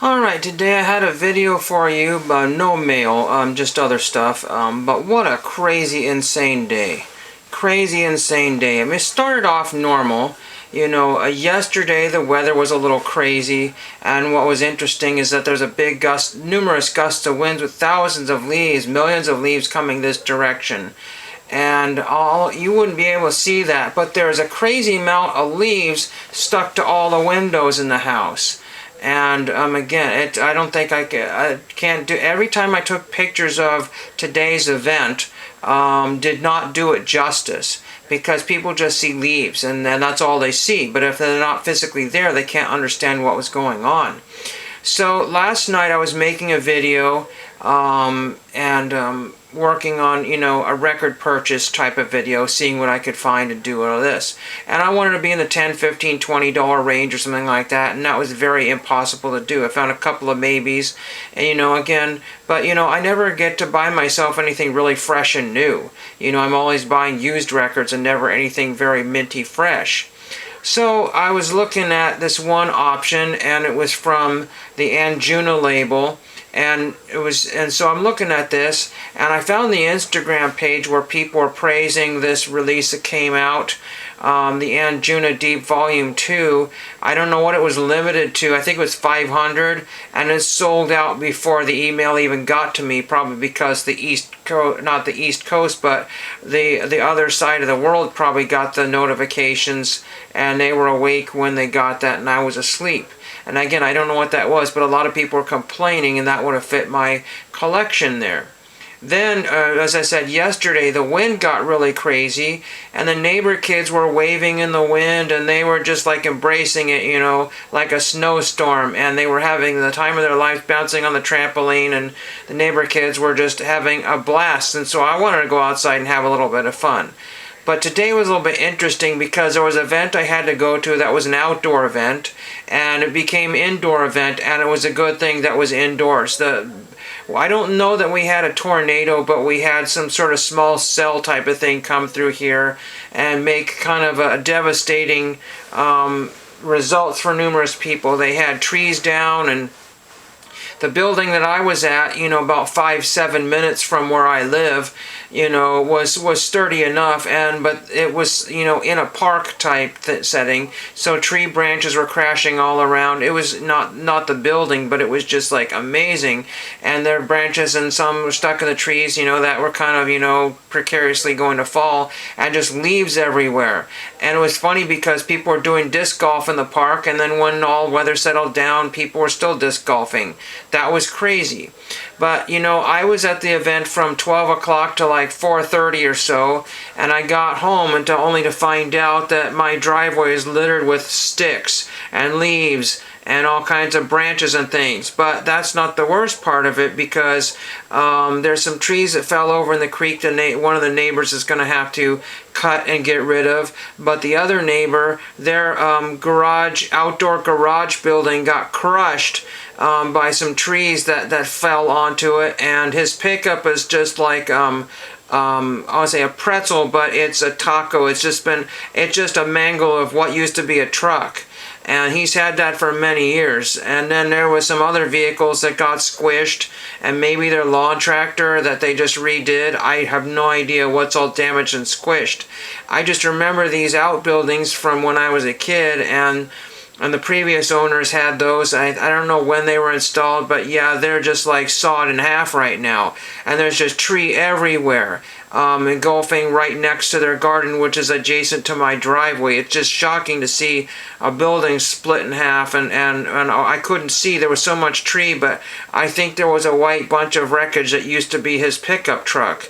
Alright, today I had a video for you, but no mail, just other stuff. But what a crazy, insane day. Crazy, insane day. I mean, it started off normal. You know, yesterday the weather was a little crazy, and what was interesting is that there's a big numerous gusts of winds with thousands of leaves, millions of leaves coming this direction. And you wouldn't be able to see that, but there's a crazy amount of leaves stuck to all the windows in the house. And again, I don't think I can't do. Every time I took pictures of today's event, did not do it justice, because people just see leaves and that's all they see. But if they're not physically there, they can't understand what was going on. So last night I was making a video and working on, you know, a record purchase type of video, seeing what I could find and do all this. And I wanted to be in the $10, $15, $20 range or something like that, and that was very impossible to do. I found a couple of maybes, and you know, again, but you know, I never get to buy myself anything really fresh and new. You know, I'm always buying used records and never anything very minty fresh. So I was looking at this one option, and it was from the Anjuna label. And so I'm looking at this, and I found the Instagram page where people were praising this release that came out, the Anjuna Deep Volume 2. I don't know what it was limited to. I think it was 500, and it sold out before the email even got to me, probably because not the East Coast, but the other side of the world probably got the notifications, and they were awake when they got that, and I was asleep. And again, I don't know what that was, but a lot of people were complaining, and that would have fit my collection there. Then, as I said yesterday, the wind got really crazy, and the neighbor kids were waving in the wind, and they were just like embracing it, you know, like a snowstorm, and they were having the time of their lives bouncing on the trampoline, and the neighbor kids were just having a blast. And so I wanted to go outside and have a little bit of fun. But today was a little bit interesting because there was an event I had to go to that was an outdoor event, and it became indoor event, and it was a good thing that was indoors. I don't know that we had a tornado, but we had some sort of small cell type of thing come through here and make kind of a devastating results for numerous people. They had trees down, and the building that I was at, you know, about 5-7 minutes from where I live, you know, was sturdy enough, but it was, you know, in a park type setting, so tree branches were crashing all around. It was not the building, but it was just like amazing, and there were branches, and some were stuck in the trees, you know, that were kind of, you know, precariously going to fall, and just leaves everywhere. And it was funny because people were doing disc golf in the park, and then when all weather settled down, people were still disc golfing. That was crazy. But, you know, I was at the event from 12 o'clock to like 4:30 or so, and I got home only to find out that my driveway is littered with sticks and leaves and all kinds of branches and things. But that's not the worst part of it, because there's some trees that fell over in the creek that one of the neighbors is going to have to cut and get rid of. But the other neighbor, their outdoor garage building got crushed by some trees that fell onto it, and his pickup is just like I'll say a pretzel, but it's a taco. It's just a mangle of what used to be a truck. And he's had that for many years. And then there was some other vehicles that got squished, and maybe their lawn tractor that they just redid. I have no idea what's all damaged and squished. I just remember these outbuildings from when I was a kid, and the previous owners had those. I don't know when they were installed, but yeah, they're just like sawed in half right now. And there's just tree everywhere, engulfing right next to their garden, which is adjacent to my driveway. It's just shocking to see a building split in half, and I couldn't see. There was so much tree, but I think there was a white bunch of wreckage that used to be his pickup truck.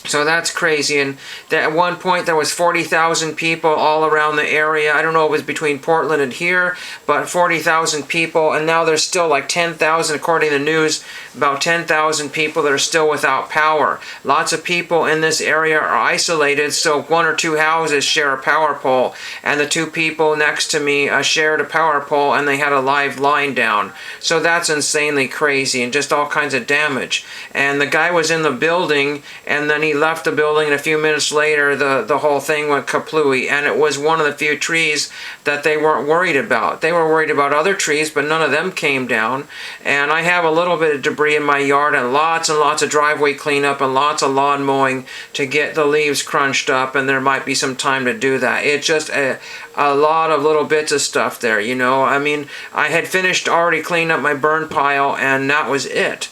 So that's crazy. And at one point there was 40,000 people all around the area. I don't know if it was between Portland and here, but 40,000 people. And now there's still like 10,000, according to the news, about 10,000 people that are still without power. Lots of people in this area are isolated, so one or two houses share a power pole. And the two people next to me shared a power pole, and they had a live line down. So that's insanely crazy, and just all kinds of damage. And the guy was in the building, and then he left the building, and a few minutes later the whole thing went kaplooey, and it was one of the few trees that they weren't worried about. They were worried about other trees, but none of them came down. And I have a little bit of debris in my yard and lots of driveway cleanup and lots of lawn mowing to get the leaves crunched up, and there might be some time to do that. It's just a lot of little bits of stuff there, you know. I mean, I had finished already cleaning up my burn pile, and that was it.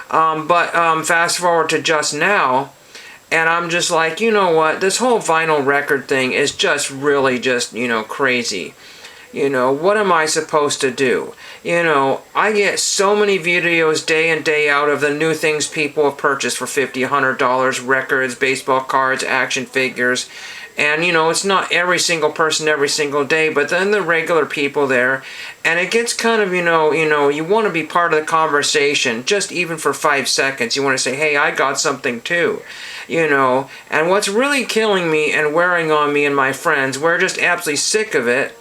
But fast forward to just now, and I'm just like, you know what, this whole vinyl record thing is just really just, you know, crazy. You know, what am I supposed to do? You know, I get so many videos day in, day out of the new things people have purchased for $50, $100, records, baseball cards, action figures. And, you know, it's not every single person every single day, but then the regular people there. And it gets kind of, you know, you want to be part of the conversation, just even for 5 seconds. You want to say, hey, I got something too. You know, and what's really killing me and wearing on me and my friends, we're just absolutely sick of it,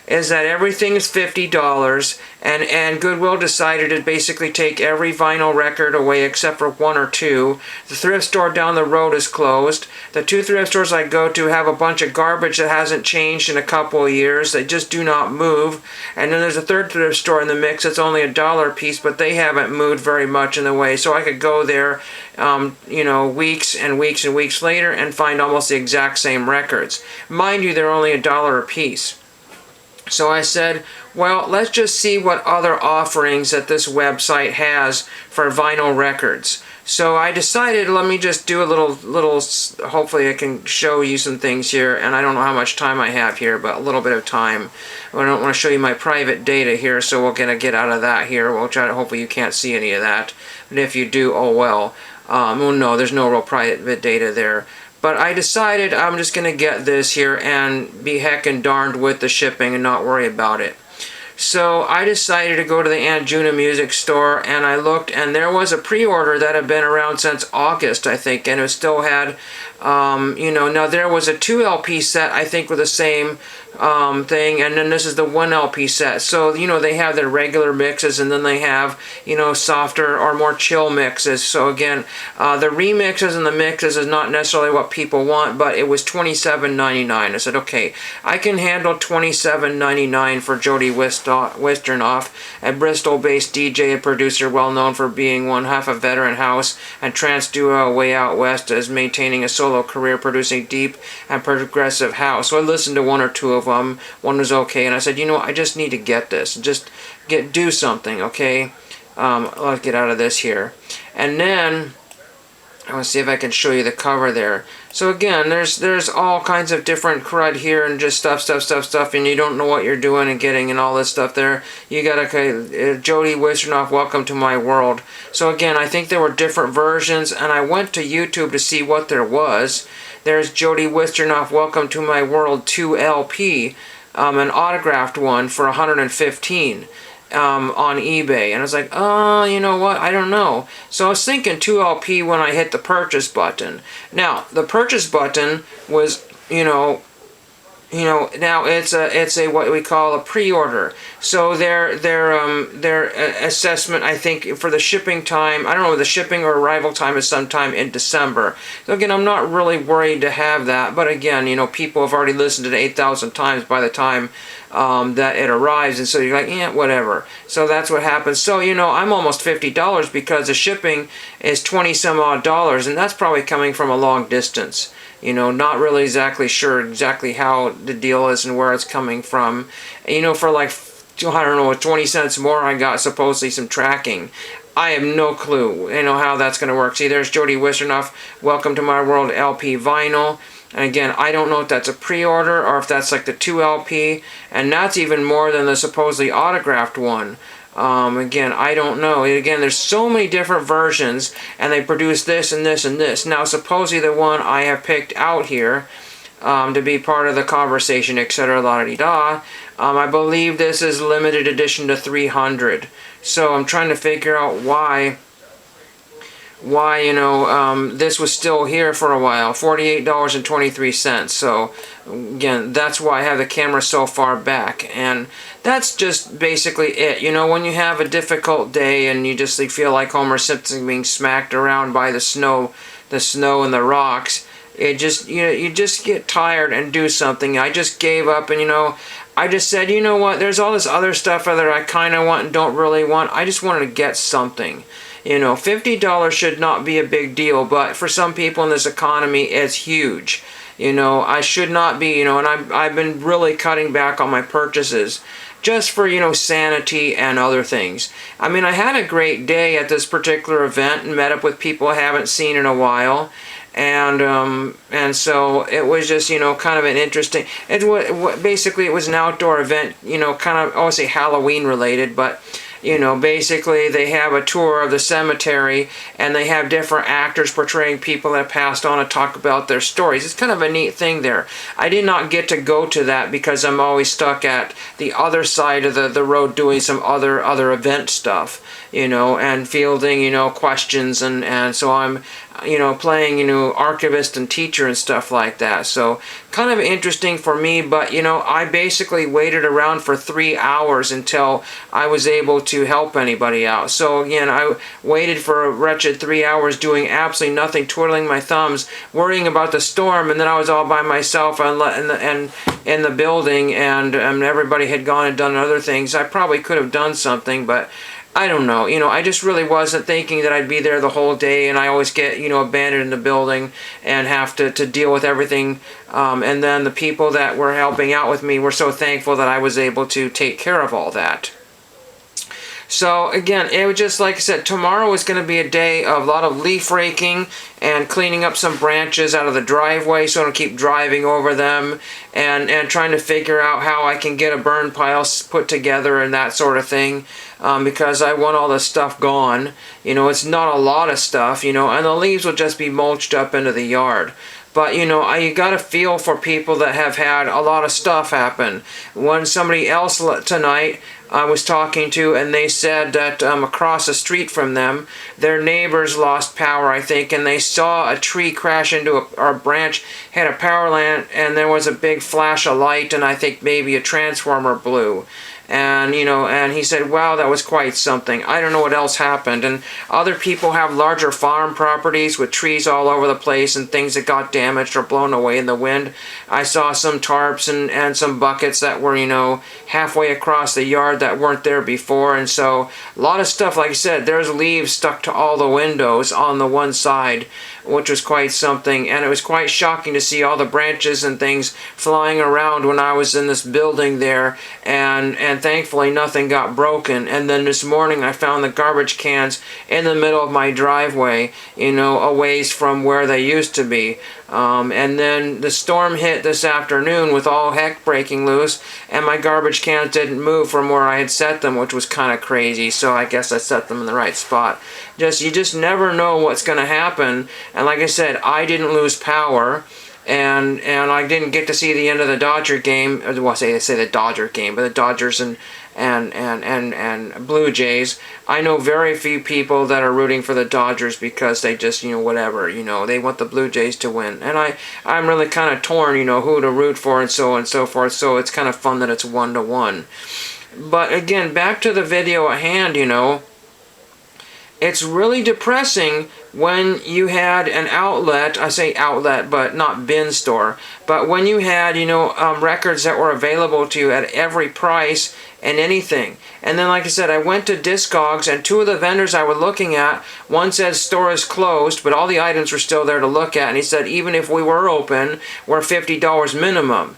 is that everything is $50, and Goodwill decided to basically take every vinyl record away except for one or two. The thrift store down the road is closed. The two thrift stores I go to have a bunch of garbage that hasn't changed in a couple of years. They just do not move. And then there's a third thrift store in the mix that's only $1 a piece, but they haven't moved very much in the way. So I could go there, you know, weeks and weeks and weeks later and find almost the exact same records. Mind you, they're only $1 a piece. So I said, well, let's just see what other offerings that this website has for vinyl records. So I decided, let me just do a little, hopefully I can show you some things here, and I don't know how much time I have here, but a little bit of time. I don't want to show you my private data here, so we're going to get out of that here. We'll try to, hopefully you can't see any of that, but if you do, oh well. Well, no, there's no real private data there. But I decided I'm just going to get this here and be heckin' darned with the shipping and not worry about it. So I decided to go to the Anjuna Music Store, and I looked, and there was a pre-order that had been around since August, I think, and it still had, you know, now there was a 2 LP set, I think, with the same thing, and then this is the 1 LP set. So, you know, they have their regular mixes, and then they have, you know, softer or more chill mixes. So again, the remixes and the mixes is not necessarily what people want, but it was $27.99. I said, okay, I can handle $27.99 for Jody Wisternoff, a Bristol-based DJ and producer, well known for being one half a veteran house and trance duo Way Out West, as maintaining a solo career producing deep and progressive house. So I listened to one or two of them. One was okay, and I said, you know, I just need to get this. Just do something, okay? Let's get out of this here. And then I want to see if I can show you the cover there. So again, there's all kinds of different crud here and just stuff, and you don't know what you're doing and getting and all this stuff there. You got, okay, Jody Wisternoff, welcome to my world. So again, I think there were different versions, and I went to YouTube to see what there was. There's Jody Wisternoff, welcome to my world 2 LP, an autographed one for $115. On eBay, and I was like, oh, you know what, I don't know. So I was thinking 2 LP when I hit the purchase button. Now the purchase button was, you know, now it's a what we call a pre-order. So their assessment, I think, for the shipping time, I don't know, the shipping or arrival time is sometime in December. So again, I'm not really worried to have that, but again, you know, people have already listened to it 8,000 times by the time that it arrives, and so you're like, yeah, whatever. So that's what happens. So, you know, I'm almost $50 because the shipping is 20 some odd dollars, and that's probably coming from a long distance. You know, not really exactly sure exactly how the deal is and where it's coming from. You know, for like, I don't know, 20 cents more, I got supposedly some tracking. I have no clue, you know, how that's going to work. See, there's Jody Wisternoff, welcome to my world LP vinyl. And again, I don't know if that's a pre-order or if that's like the 2 LP, and that's even more than the supposedly autographed one. Again, I don't know. Again, there's so many different versions, and they produce this and this and this. Now, supposedly the one I have picked out here to be part of the conversation, etc., la-da-dee-da, I believe this is limited edition to 300. So I'm trying to figure out why, you know, this was still here for a while. $48.23. So again, that's why I have the camera so far back, and that's just basically it. You know, when you have a difficult day and you just feel like Homer Simpson being smacked around by the the snow and the rocks, it just, you just get tired and do something. I just gave up, and I just said, you know what, there's all this other stuff that I kind of want and don't really want. I just wanted to get something. $50 should not be a big deal, but for some people in this economy, it's huge. I should not be, and I've been really cutting back on my purchases just for, sanity and other things. I mean, I had a great day at this particular event and met up with people I haven't seen in a while. And so it was just, kind of an interesting, basically it was an outdoor event, kind of, I would say Halloween related, but basically they have a tour of the cemetery and they have different actors portraying people that passed on to talk about their stories. It's kind of a neat thing there. I did not get to go to that because I'm always stuck at the other side of the road doing some other event stuff, and fielding, questions, and so I'm, playing, archivist and teacher and stuff like that. So kind of interesting for me, but, I basically waited around for 3 hours until I was able to help anybody out. So again, I waited for a wretched 3 hours doing absolutely nothing, twiddling my thumbs, worrying about the storm, and then I was all by myself and in the building, and everybody had gone and done other things. I probably could have done something, but I don't know. I just really wasn't thinking that I'd be there the whole day, and I always get, abandoned in the building and have to deal with everything. And then the people that were helping out with me were so thankful that I was able to take care of all that. So again, it was just like I said, tomorrow is going to be a day of a lot of leaf raking and cleaning up some branches out of the driveway so I don't keep driving over them, and trying to figure out how I can get a burn pile put together and that sort of thing, because I want all this stuff gone. It's not a lot of stuff, and the leaves will just be mulched up into the yard. But, you got to feel for people that have had a lot of stuff happen. When somebody else tonight I was talking to, and they said that across the street from them, their neighbors lost power, I think, and they saw a tree crash into a branch, had a power line, and there was a big flash of light, and I think maybe a transformer blew. And, and he said, wow, that was quite something. I don't know what else happened. And other people have larger farm properties with trees all over the place and things that got damaged or blown away in the wind. I saw some tarps and some buckets that were, halfway across the yard that weren't there before. And so a lot of stuff, like I said, there's leaves stuck to all the windows on the one side, which was quite something. And it was quite shocking to see all the branches and things flying around when I was in this building there, and thankfully nothing got broken. And then this morning I found the garbage cans in the middle of my driveway, a ways from where they used to be. And then the storm hit this afternoon with all heck breaking loose, and my garbage cans didn't move from where I had set them, which was kind of crazy. So I guess I set them in the right spot. You just never know what's going to happen. And like I said, I didn't lose power. And I didn't get to see the end of the Dodger game. Well, I say the Dodger game, but the Dodgers and Blue Jays. I know very few people that are rooting for the Dodgers because they just, whatever, they want the Blue Jays to win. And I'm really kind of torn, who to root for and so on and so forth. So it's kind of fun that it's 1-1. But again, back to the video at hand, it's really depressing when you had an outlet, I say outlet, but not bin store, but when you had, records that were available to you at every price and anything. And then, like I said, I went to Discogs, and two of the vendors I was looking at, one said store is closed, but all the items were still there to look at, and he said even if we were open, we're $50 minimum,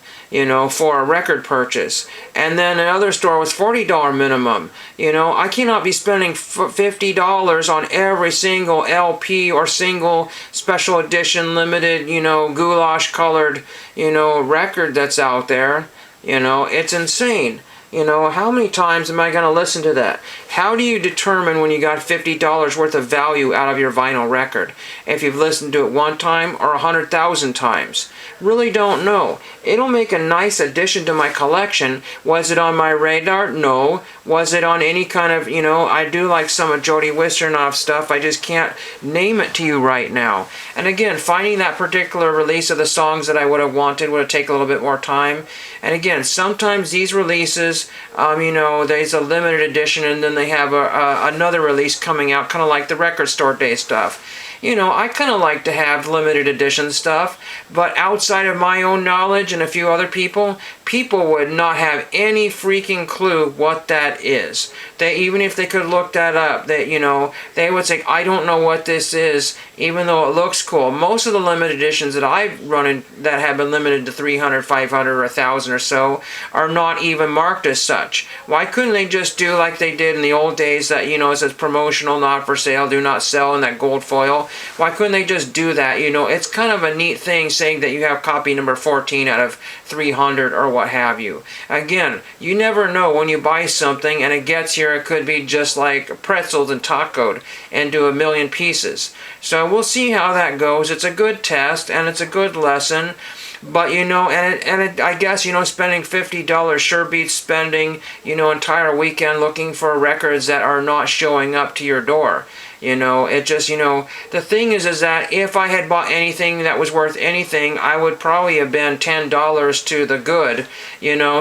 for a record purchase. And then another store was $40 minimum. I cannot be spending $50 on every single LP or single special edition limited, goulash colored, record that's out there. It's insane. How many times am I going to listen to that? How do you determine when you got $50 worth of value out of your vinyl record? If you've listened to it one time or 100,000 times? Really don't know. It'll make a nice addition to my collection. Was it on my radar? No. Was it on any kind of, I do like some of Jody Wisternoff stuff. I just can't name it to you right now. And again, finding that particular release of the songs that I would have wanted would have taken a little bit more time. And again, sometimes these releases, there's a limited edition and then they have another release coming out, kind of like the record store day stuff. I kind of like to have limited edition stuff, but outside of my own knowledge and a few other people, people would not have any freaking clue what that is. Even if they could look that up, they would say, I don't know what this is, even though it looks cool. Most of the limited editions that I've run in that have been limited to 300, 500, or 1,000 or so are not even marked as such. Why couldn't they just do like they did in the old days that, it says promotional, not for sale, do not sell in that gold foil? Why couldn't they just do that? It's kind of a neat thing saying that you have copy number 14 out of 300 or what have you. Again, you never know when you buy something and it gets here, it could be just like pretzels and tacoed into a million pieces. So we'll see how that goes. It's a good test and it's a good lesson. But I guess spending $50 sure beats spending entire weekend looking for records that are not showing up to your door. It just, the thing is that if I had bought anything that was worth anything, I would probably have been $10 to the good,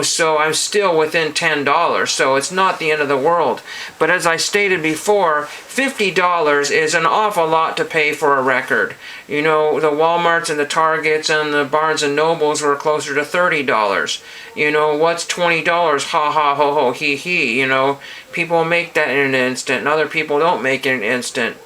so I'm still within $10, so it's not the end of the world. But as I stated before, $50 is an awful lot to pay for a record. The Walmarts and the Targets and the Barnes and Nobles were closer to $30. What's $20? Ha ha ho ho he he. People make that in an instant and other people don't make it in an instant.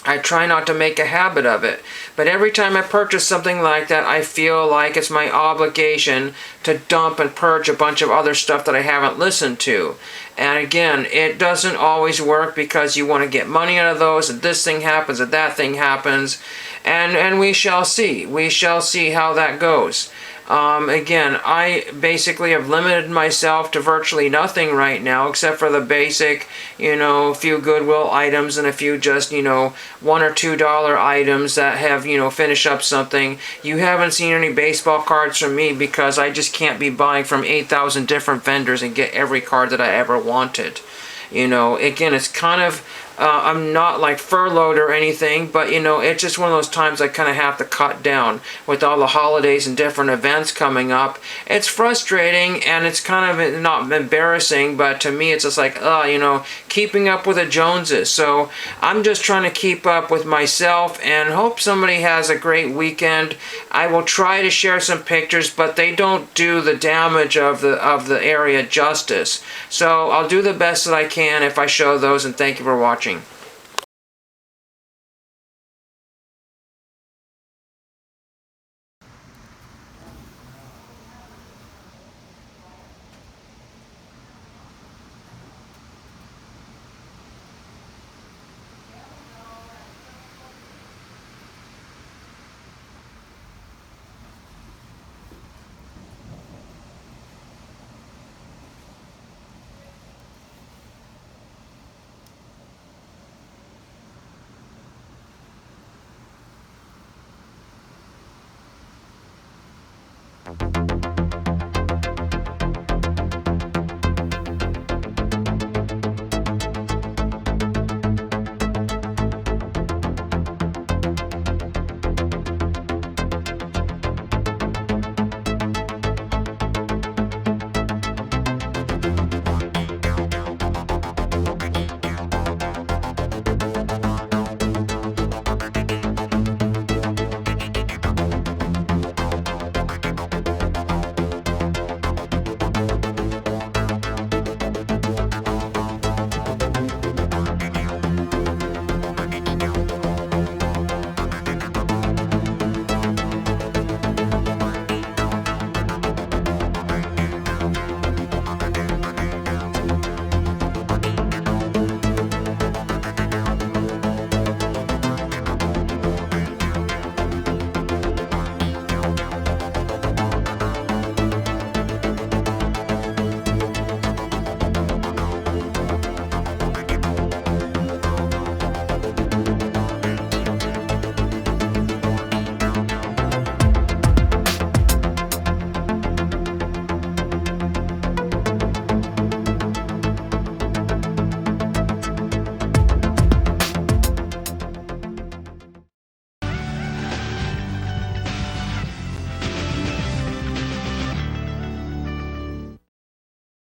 I try not to make a habit of it, but every time I purchase something like that, I feel like it's my obligation to dump and purge a bunch of other stuff that I haven't listened to. And again, it doesn't always work because you want to get money out of those, and this thing happens, and that thing happens, and we shall see. We shall see how that goes. Again, I basically have limited myself to virtually nothing right now, except for the basic, few Goodwill items and a few just, $1 or $2 items that have, finish up something. You haven't seen any baseball cards from me because I just can't be buying from 8,000 different vendors and get every card that I ever wanted. Again, it's kind of, I'm not like furloughed or anything, but it's just one of those times I kind of have to cut down with all the holidays and different events coming up. It's frustrating and it's kind of not embarrassing, but to me it's just like, keeping up with the Joneses. So I'm just trying to keep up with myself and hope somebody has a great weekend. I will try to share some pictures, but they don't do the damage of the area justice. So I'll do the best that I can if I show those, and thank you for watching.